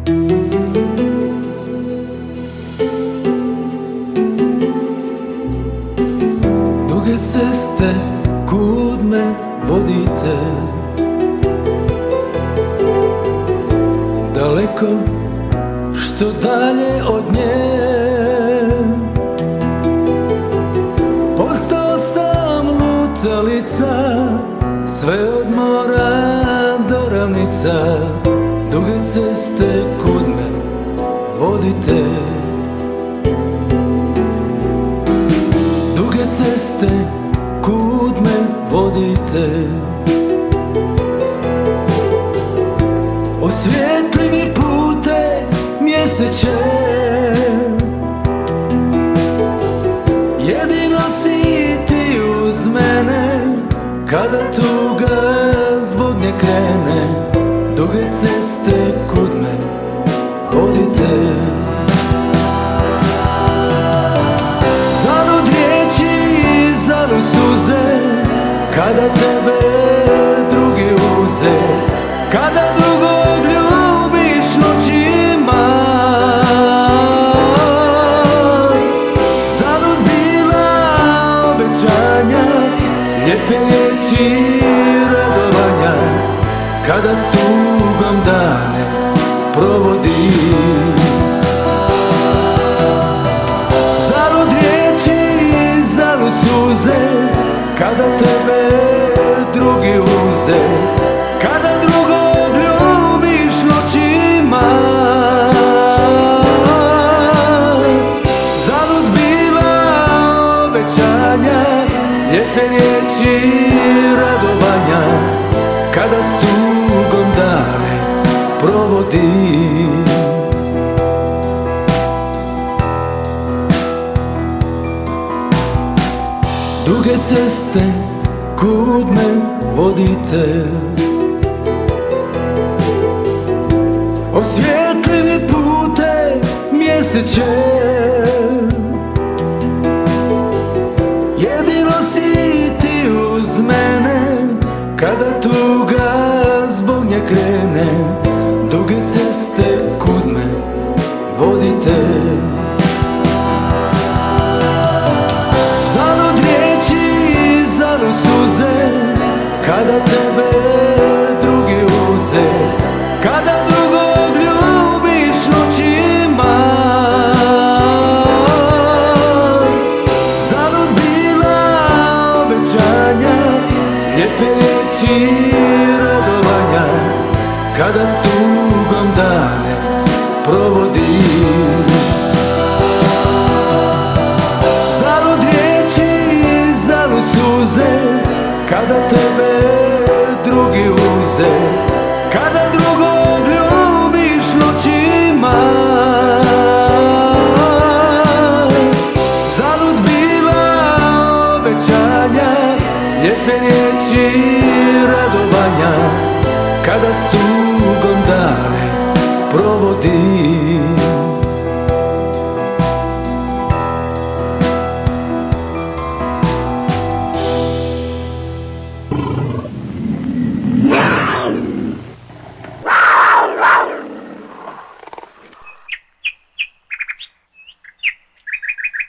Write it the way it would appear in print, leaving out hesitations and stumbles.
Duge ceste kud me vodite, daleko što dalje od nje. Postao sam lutalica, sve od mora do ravnica. Duge ceste kud me vodite, duge ceste kud me vodite. Osvijetli mi pute mjeseče, jedino si ti uz mene, kada tuga zbog nje krene. Duge ceste kud me vodite, zalud riječi, zalud suze, kada tebe drugi uze, kada drugog ljubiš noćima. Zalud bila obećanja, lijepe riječi radovanja, kada s tugom dane provodim. Zalud riječi, zalud suze, kada tebe drugi uze, kada drugog ljubiš noćima. Zalud bila obećanja, lijepe riječi radovanja, kada s tugom dane provodim. Duge ceste kud me vodite, osvijetli mi pute mjeseče, jedino si ti uz mene, kada tuga zbog nje krene. Duge ceste kud me vodite, zalud riječi, zalud suze, kada tebe drugi uze, kada drugog ljubiš noćima. Zalud bila obećanja, lijepe riječi radovanja, kada s tugom dane provodim. Zalud riječi, zalud suze, kada tebe drugi uze, kada drugog ljubiš noćima. Zalud bila obećanja, lijepe riječi radovanja, kada s tugom dane provodim.